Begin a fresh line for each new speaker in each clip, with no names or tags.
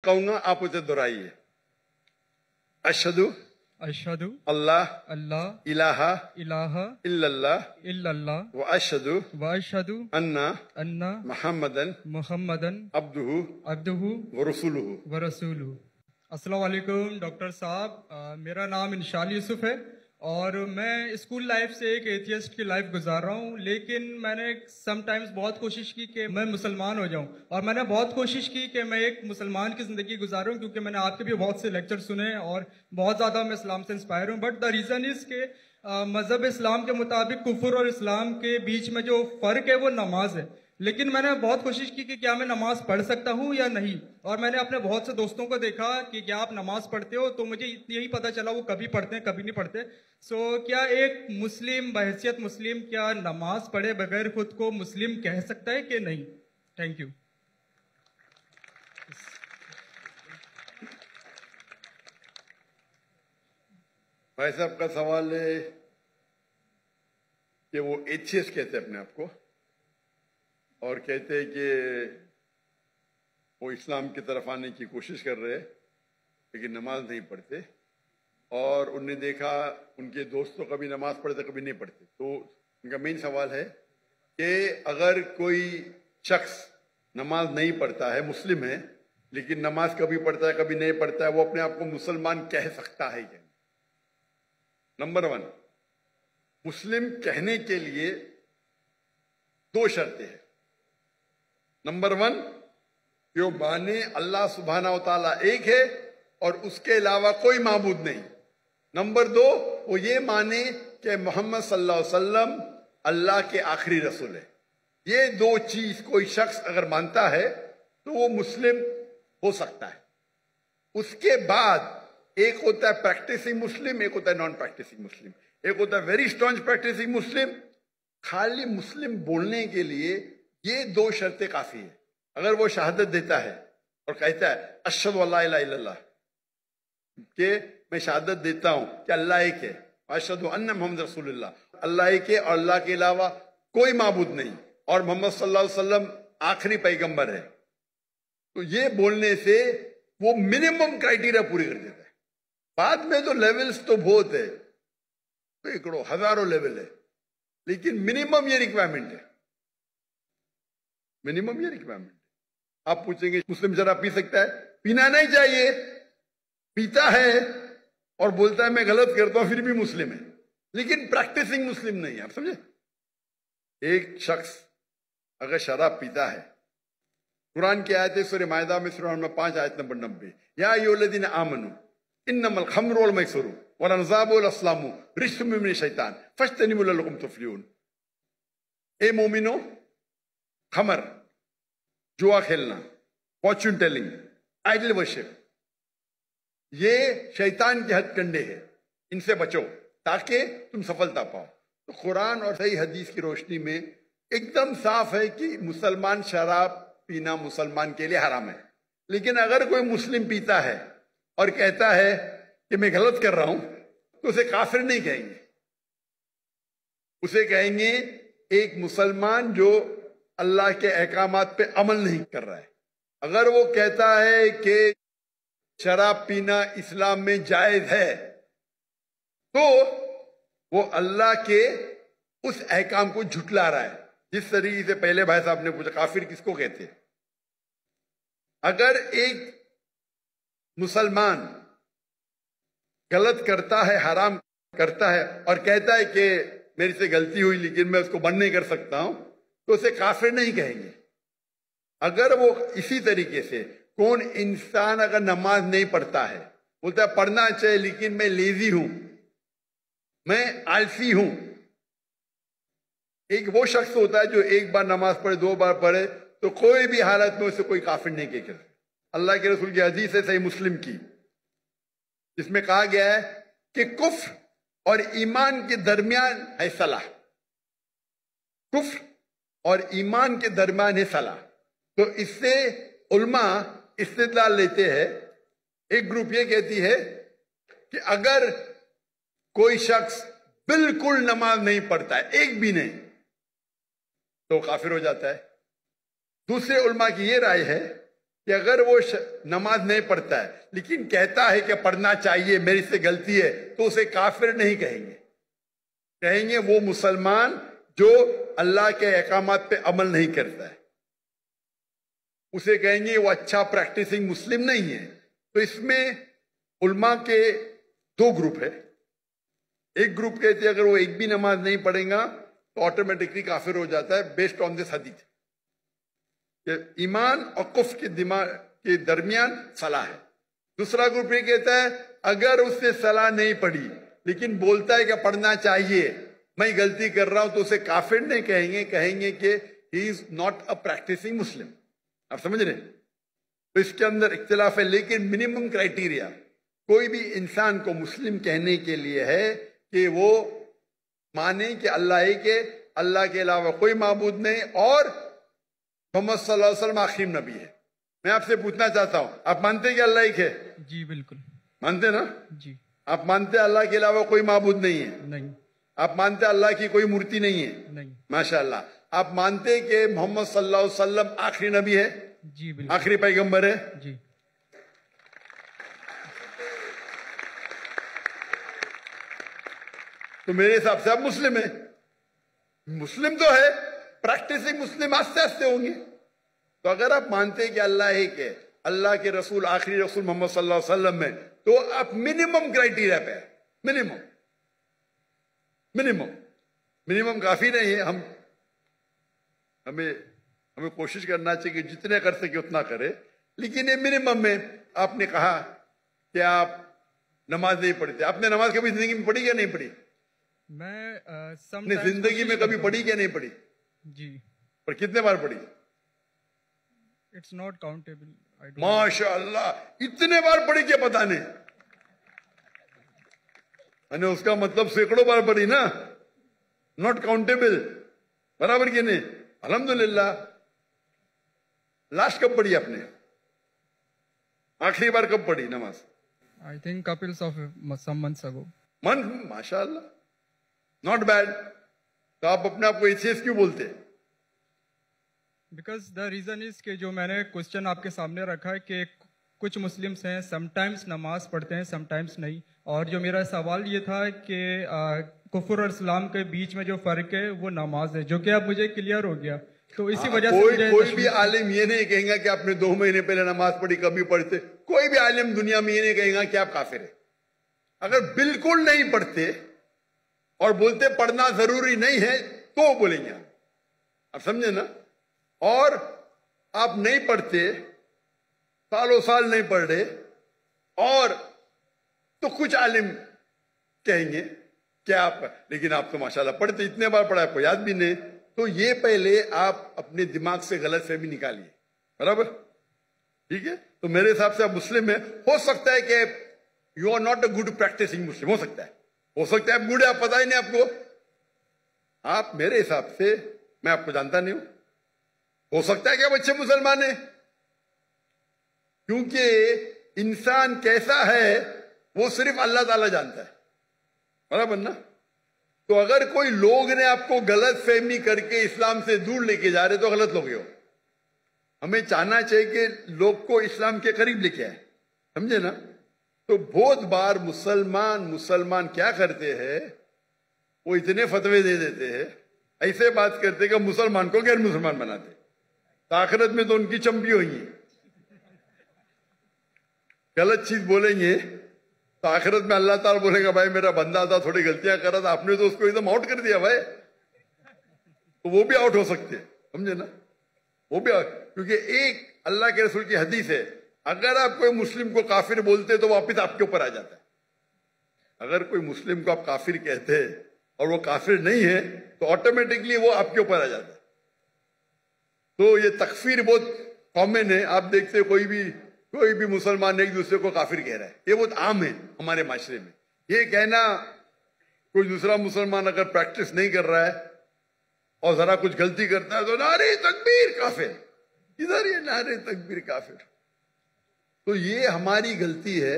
कहूंगा, आप उसे दोहराइए। अशहदु
अशहदु
अल्लाह
अल्लाह
इलाहा
इलाहा
इल्लल्लाह
इल्लल्लाह
व अशहदु
व अशहदु
अन्ना
अन्ना
मुहम्मदन
मुहम्मदन
अब्दुहु
अब्दुहु
व रसूलुहु।
व रसूलुहु। अस्सलाम वालेकुम डॉक्टर साहब, मेरा नाम इंशाल यूसुफ है और मैं स्कूल लाइफ से एक एथियस्ट की लाइफ गुजार रहा हूँ, लेकिन मैंने समटाइम्स बहुत कोशिश की कि मैं मुसलमान हो जाऊँ और मैंने बहुत कोशिश की कि मैं एक मुसलमान की ज़िंदगी गुजारूँ, क्योंकि मैंने आपके भी बहुत से लेक्चर सुने और बहुत ज़्यादा मैं इस्लाम से इंस्पायर हूँ। बट द रीज़न इज़ के मज़हब इस्लाम के मुताबिक कुफर और इस्लाम के बीच में जो फ़र्क है वो नमाज है, लेकिन मैंने बहुत कोशिश की कि क्या मैं नमाज पढ़ सकता हूँ या नहीं। और मैंने अपने बहुत से दोस्तों को देखा कि क्या आप नमाज पढ़ते हो, तो मुझे यही पता चला वो कभी पढ़ते हैं कभी नहीं पढ़ते। सो क्या एक मुस्लिम बहैसियत मुस्लिम क्या नमाज पढ़े बगैर खुद को मुस्लिम कह सकता है कि नहीं? Thank you.
भाई साहब का सवाल है कि वो एथियस्ट कहते हैं अपने आप को और कहते हैं कि वो इस्लाम की तरफ आने की कोशिश कर रहे हैं लेकिन नमाज नहीं पढ़ते, और उनने देखा उनके दोस्त तो कभी नमाज पढ़ते कभी नहीं पढ़ते। तो उनका मेन सवाल है कि अगर कोई शख्स नमाज नहीं पढ़ता है, मुस्लिम है, लेकिन नमाज कभी पढ़ता है कभी नहीं पढ़ता है, वो अपने आप को मुसलमान कह सकता है क्या? नंबर 1, मुस्लिम कहने के लिए 2 शर्तें हैं। नंबर 1, जो माने अल्लाह सुब्हाना व तआला एक है और उसके अलावा कोई माबूद नहीं। नंबर 2, वो ये माने कि मोहम्मद सल्लल्लाहु अलैहि वसल्लम अल्लाह के आखिरी रसूल है। ये 2 चीज कोई शख्स अगर मानता है तो वो मुस्लिम हो सकता है। उसके बाद एक होता है प्रैक्टिसिंग मुस्लिम, एक होता है नॉन प्रैक्टिसिंग मुस्लिम, एक होता है वेरी स्ट्रॉन्ग प्रैक्टिसिंग मुस्लिम। खाली मुस्लिम बोलने के लिए ये 2 शर्तें काफी है। अगर वो शहादत देता है और कहता है अशहदु अल्ला इलाहा इल्लल्लाह, कि मैं शहादत देता हूं कि अल्लाह एक है, अशहदु अन्ना मुहम्मद रसूलुल्लाह, अल्लाह एक है और अल्लाह के अलावा कोई माबूद नहीं, और मोहम्मद सल्लल्लाहु अलैहि वसल्लम आखिरी पैगंबर है, तो ये बोलने से वो मिनिमम क्राइटेरिया पूरी कर देता है। बाद में तो लेवल्स तो बहुत है, सैकड़ों हजारों लेवल है, लेकिन मिनिमम ये रिक्वायरमेंट है, मिनिमम ये रिक्वायरमेंट है। आप पूछेंगे मुस्लिम शराब पी सकता है? पीना नहीं चाहिए, पीता है और बोलता है मैं गलत करता हूं फिर भी मुस्लिम है, लेकिन प्रैक्टिसिंग मुस्लिम नहीं है। आप समझे? एक शख्स अगर शराब पीता है, कुरान की आयत है सूरह माइदा में सूरह नंबर 5 आयत नंबर 90, या अय्युहल्लज़ीना आमनू इन्नमल खम्रु वल मैसरू वल अंसाबु वल अस्लामु रिज्सुम मिन शैतान फज्तनिबू लअल्लकुम तुफ्लिहून। ए मोमिनो, खमर, जुआ खेलना, फॉर्च्यून टेलिंग, आइडल वर्शिप, ये शैतान के हथकंडे हैं, इनसे बचो ताकि तुम सफलता पाओ। तो कुरान और सही हदीस की रोशनी में एकदम साफ है कि मुसलमान शराब पीना मुसलमान के लिए हराम है। लेकिन अगर कोई मुस्लिम पीता है और कहता है कि मैं गलत कर रहा हूं, तो उसे काफिर नहीं कहेंगे, उसे कहेंगे एक मुसलमान जो अल्लाह के अहकामात पे अमल नहीं कर रहा है। अगर वो कहता है कि शराब पीना इस्लाम में जायज है, तो वो अल्लाह के उस अहकाम को झुटला रहा है। जिस तरीके से पहले भाई साहब ने पूछा काफिर किसको कहते हैं, अगर एक मुसलमान गलत करता है, हराम करता है और कहता है कि मेरे से गलती हुई लेकिन मैं उसको बंद नहीं कर सकता हूं, तो उसे काफिर नहीं कहेंगे। अगर वो इसी तरीके से कौन इंसान अगर नमाज नहीं पढ़ता है, बोलता है पढ़ना चाहिए लेकिन मैं लेजी हूं, मैं आलसी हूं, एक वो शख्स होता है जो एक बार नमाज पढ़े 2 बार पढ़े, तो कोई भी हालत में उसे कोई काफिर नहीं कह सकता। अल्लाह के रसूल की हदीस है सही मुस्लिम की, जिसमें कहा गया है कि कुफ्र और ईमान के दरमियान है सलाह, कुफ्र और ईमान के दरमियान है सलाह। तो इससे उल्मा इस्तिदलाल लेते हैं। एक ग्रुप ये कहती है कि अगर कोई शख्स बिल्कुल नमाज नहीं पढ़ता है, एक भी नहीं, तो काफिर हो जाता है। दूसरे उल्मा की ये राय है کہ اگر وہ نماز نہیں پڑھتا ہے لیکن کہتا ہے کہ پڑھنا چاہیے، میری سے غلطی ہے، تو اسے کافر نہیں کہیں گے، کہیں گے وہ مسلمان جو اللہ کے احکامات پہ عمل نہیں کرتا ہے، اسے کہیں گے وہ اچھا پریکٹسنگ مسلم نہیں ہے۔ تو اس میں علماء کے دو گروپ ہے، ایک گروپ کہتے ہیں اگر وہ ایک بھی نماز نہیں پڑھے گا تو آٹومیٹکلی کافر ہو جاتا ہے بیسڈ آن دس حدیث، کہ ایمان اور کفر کے درمیان صلاح ہے۔ دوسرا گروپ یہ کہتا ہے اگر اس نے صلاح نہیں پڑھی لیکن بولتا ہے کہ پڑھنا چاہیے، میں غلطی کر رہا ہوں، تو اسے کافر نہیں کہیں گے، کہیں گے کہ ہی از ناٹ اے پریکٹسنگ مسلم۔ آپ سمجھ رہے ہیں؟ تو اس کے اندر اختلاف ہے، لیکن منیمم کرائٹیریا کوئی بھی انسان کو مسلم کہنے کے لیے ہے کہ وہ مانے کہ اللہ ایک ہے، اللہ کے علاوہ کوئی معبود نہیں، اور محمد صلی اللہ علیہ وسلم آخری نبی ہے۔ میں آپ سے پوچھنا چاہتا ہوں، آپ مانتے ہیں کہ اللہ ایک ہے؟
جی بالکل
مانتے نا؟
جی۔
آپ مانتے ہیں اللہ کے علاوہ کوئی معبود نہیں ہے؟
نہیں۔
آپ مانتے ہیں اللہ کی کوئی مورتی نہیں ہے؟
نہیں۔
ماشاءاللہ۔ آپ مانتے ہیں کہ محمد صلی اللہ علیہ وسلم آخری نبی ہے؟
جی بالکل۔
آخری پیغمبر ہے؟
جی۔
تو میرے حساب سے آپ مسلم ہیں۔ مسلم تو ہے، پریکٹسنگ مسلم آستے آستے ہوں گے۔ تو اگر آپ مانتے ہیں کہ اللہ ایک ہے، اللہ کے رسول آخری رسول محمد صلی اللہ علیہ وسلم میں، تو آپ منیمم کرائٹیریا پہ منیمم کافی نہیں ہے۔ ہمیں کوشش کرنا چاہیے کہ جتنے کر سکے اتنا کرے، لیکن یہ منیمم میں۔ آپ نے کہا کہ آپ نماز نہیں پڑھتے، آپ نے نماز کبھی زندگی میں پڑھی یا نہیں پڑھی؟
میں
اپنی زندگی میں کبھی پڑھی کیا نہیں پڑھی؟
جی۔
پر کتنے بار پڑھی؟
It's not countable.
ماشاء اللہ، اتنے بار پڑھی کیا پتہ نہیں؟ یعنی اس کا مطلب سینکڑوں بار پڑھی نا، ناٹ کاؤنٹیبل، برابر کی نہیں؟ الحمدللہ۔ لاسٹ کب پڑھی آپ نے؟ آخری بار کب پڑھی نماز؟
I think couples of some months ago.
ماشاء اللہ، ناٹ بیڈ۔ تو آپ اپنے آپ کو ایتھیسٹ کیوں بولتے ہیں؟
Because the reason is کہ جو میں نے کوشچن آپ کے سامنے رکھا ہے کہ کچھ مسلمس ہیں سم ٹائمس نماز پڑھتے ہیں سم ٹائمس نہیں، اور جو میرا سوال یہ تھا کہ کفر اور اسلام کے بیچ میں جو فرق ہے وہ نماز ہے، جو کہ اب مجھے کلیئر ہو گیا۔ تو اسی وجہ سے
کوئی بھی عالم یہ نہیں کہیں گا کہ آپ نے 2 مہینے پہلے نماز پڑھی، کبھی پڑھتے۔ کوئی بھی عالم دنیا میں یہ نہیں کہیں گا کہ آپ کافر ہیں۔ اگر بالکل نہیں پڑھتے اور بولتے پڑھنا ضروری نہیں ہے تو بولیں گے آپ سمجھے نا؟ اور آپ نہیں پڑھتے، سالوں سال نہیں پڑھ رہے، اور تو کچھ عالم کہیں گے کہ آپ، لیکن آپ تو ماشاءاللہ پڑھتے، اتنے بار پڑھا، آپ کو یاد بھی نہیں۔ تو یہ پہلے آپ اپنے دماغ سے غلط فہمی نکالیے، برابر؟ ٹھیک ہے؟ تو میرے حساب سے آپ مسلم ہیں۔ ہو سکتا ہے کہ you are not a good practicing Muslim, ہو سکتا ہے آپ گڈ ہے، آپ پتہ ہی نہیں آپ کو۔ آپ میرے حساب سے، میں آپ کو جانتا نہیں ہوں، ہو سکتا ہے کہ آپ اچھے مسلمان ہیں، کیونکہ انسان کیسا ہے وہ صرف اللہ تعالیٰ جانتا ہے، برابر نا؟ تو اگر کوئی لوگ نے آپ کو غلط فہمی کر کے اسلام سے دور لے کے جا رہے تو غلط لوگ ہو۔ ہمیں چاہنا چاہیے کہ لوگ کو اسلام کے قریب لے کے آئے، سمجھے نا؟ تو بہت بار مسلمان کیا کرتے ہیں، وہ اتنے فتوے دے دیتے ہیں، ایسے بات کرتے کہ مسلمان کو غیر مسلمان بناتے، آخرت میں تو ان کی چمپی ہوئی ہیں۔ غلط چیز بولیں گے تو آخرت میں اللہ تعالیٰ بولے گا بھائی میرا بندہ تھا، تھوڑی غلطیاں کر رہا تھا، آپ نے تو اس کو ایک دم آؤٹ کر دیا بھائی۔ تو وہ بھی آؤٹ ہو سکتے، سمجھے نا؟ وہ بھی آؤٹ، کیونکہ ایک اللہ کے رسول کی حدیث ہے، اگر آپ کوئی مسلم کو کافر بولتے تو واپس آپ کے اوپر آ جاتا ہے۔ اگر کوئی مسلم کو آپ کافر کہتے ہیں اور وہ کافر نہیں ہے تو آٹومیٹکلی وہ آپ کے اوپر آ جاتا ہے۔ تو یہ تکفیر بہت کامن ہے، آپ دیکھتے کوئی بھی مسلمان ایک دوسرے کو کافر کہہ رہا ہے، یہ بہت عام ہے ہمارے معاشرے میں۔ یہ کہنا کوئی دوسرا مسلمان اگر پریکٹس نہیں کر رہا ہے اور ذرا کچھ غلطی کرتا ہے تو نعرے تکبیر کافر، ادھر یہ نعرے تکبیر کافر۔ تو یہ ہماری غلطی ہے۔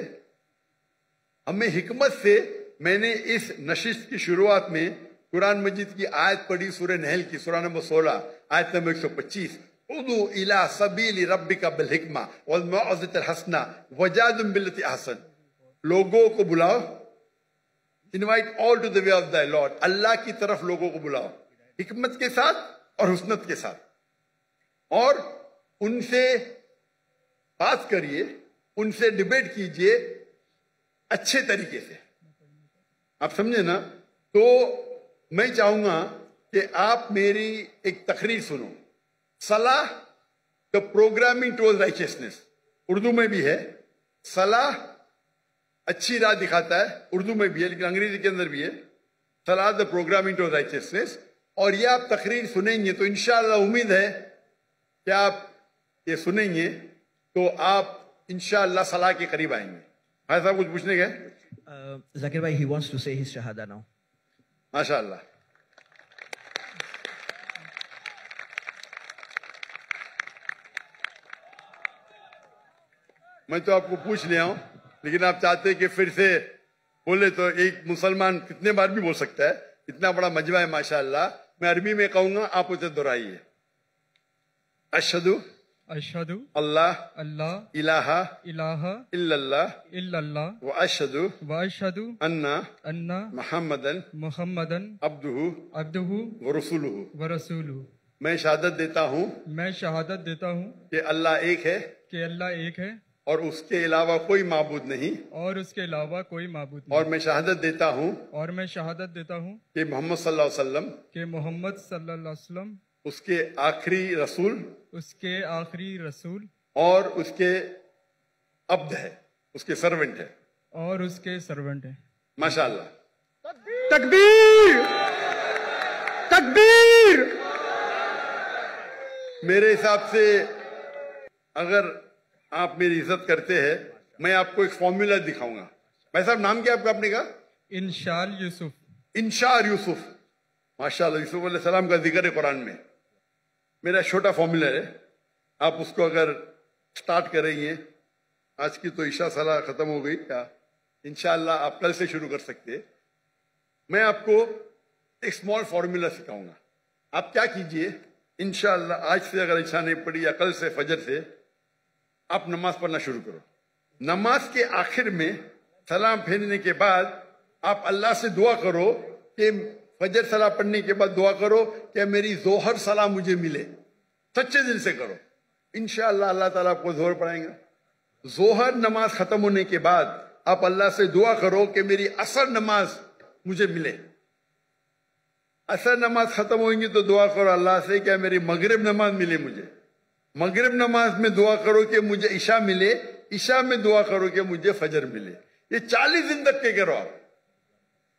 ہمیں حکمت سے، میں نے اس نشست کی شروعات میں قرآن مجید کی آیت پڑھی، سورہ نحل کی، سورہ نمبر 16 آیت نمبر 125، उदू इला सबील रब्बिका बिल हिकमा वल मौइज़तिल हसना वजादिलहुम बिल्लती अहसन, लोगों को बुलाओ, invite all to the way of the lord, अल्लाह की तरफ लोगों को बुलाओ हिकमत के साथ और हुस्नत के साथ, और उनसे बात करिए, उनसे डिबेट कीजिए अच्छे तरीके से। आप समझे ना? तो मैं चाहूंगा कि आप मेरी एक तकरीर सुनो, सलाह the programming towards righteousness, Urdu में भी है। सलाह अच्छी राह दिखाता है, उर्दू में भी है लेकिन अंग्रेजी के अंदर भी है, सलाह द प्रोग्रामिंग टुवर्ड्स राइचियसनेस। और ये आप तकरीर सुनेंगे तो इंशाअल्लाह उम्मीद है कि आप ये सुनेंगे तो आप इंशाअल्लाह सलाह के करीब आएंगे। भाई साहब कुछ पूछने गए?
Zakir bhai, he wants to say his shahada now.
माशाअल्लाह। मैं तो आपको पूछ लिया हूं, लेकिन आप चाहते कि फिर से बोले तो एक मुसलमान कितने बार भी बोल सकता है, इतना बड़ा मजमा है माशाअल्लाह। मैं अरबी में कहूंगा, आप उसे दोहराइए। अशहदु
अशहदु
अल्लाह
अल्लाह
इलाहा
इलाहा
इल्लल्लाह
इल्लल्लाह
व अशहदु
व अशहदु
अन्ना
अन्ना
मुहम्मदन
मुहम्मदन
अब्दुहु
अब्दुहु
व रसूलुहु।
व रसूलुहु।
मैं शहादत देता हूं
मैं शहादत देता हूँ
कि अल्लाह एक है
कि अल्लाह एक है
और उसके अलावा कोई माबूद नहीं,
और उसके अलावा कोई माबूद नहीं।
और मैं शहादत देता हूं
और मैं शहादत देता हूँ
कि मोहम्मद सल्लल्लाहु अलैहि वसल्लम
कि मोहम्मद सल्लल्लाहु अलैहि वसल्लम
उसके आखिरी रसूल
उसके आखिरी रसूल
और उसके अब्द है, उसके सर्वेंट है।
और उसके सर्वेंट है।
माशाअल्लाह।
तकबीर तकबीर।
मेरे हिसाब से अगर आप मेरी इज्जत करते हैं, मैं आपको एक फॉर्मूला दिखाऊंगा। भाई साहब नाम क्या आपका? आपने कहा
इंशाल यूसुफ।
इंशार यूसुफ। माशाअल्लाह, यूसुफ अलैहिस्सलाम का जिक्र है कुरान में। मेरा छोटा फॉर्मूला है, आप उसको अगर स्टार्ट करेंगे, आज की तो ईशा सलाह खत्म हो गई, क्या इंशाअल्लाह आप कल से शुरू कर सकते हैं। मैं आपको एक स्मॉल फॉर्मूला सिखाऊंगा। आप क्या कीजिए, इंशाअल्लाह आज से अगर इच्छा नहीं पड़ी या कल से फजर से आप नमाज पढ़ना शुरू करो। नमाज के आखिर में सलाम फेरने के बाद आप अल्लाह से दुआ करो कि फजर सलाह पढ़ने के बाद दुआ करो कि मेरी जोहर सलाह मुझे मिले। सच्चे दिल से करो, इंशाअल्लाह अल्लाह ताला आपको जोहर पढ़ाएंगे। जोहर नमाज खत्म होने के बाद आप अल्लाह से दुआ करो कि मेरी असर नमाज मुझे मिले। असर नमाज खत्म होगी तो दुआ करो अल्लाह से क्या मेरी मगरिब नमाज मिले मुझे। मगरिब नमाज में दुआ करो कि मुझे ईशा मिले। ईशा में दुआ करो कि मुझे फजर मिले। ये 40 दिन तक के करो आप,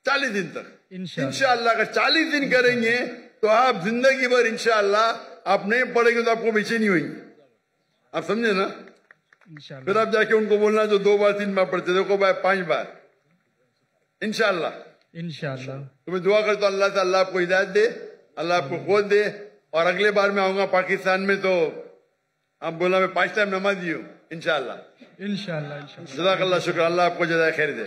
40 दिन तक इंशाअल्लाह। अगर 40 दिन करेंगे तो आप जिंदगी भर इंशाअल्लाह आप नहीं पढ़ेंगे तो आपको बेचैनी होगी। आप समझे ना? फिर आप जाके उनको बोलना जो 2 बार 3 बार पढ़ते देखो भाई 5 बार इंशाअल्लाह।
इंशाअल्लाह
तो मैं दुआ करता हूं अल्लाह से अल्लाह आपको हिदायत दे, अल्लाह आपको क़ुव्वत दे। और अगले बार मैं आऊंगा पाकिस्तान में तो आप बोला मैं 5 टाइम नमाज़ी हूँ इंशाअल्लाह।
इंशाअल्लाह।
जज़ाकल्लाह, शुक्र, अल्लाह आपको जज़ाए खैर दे।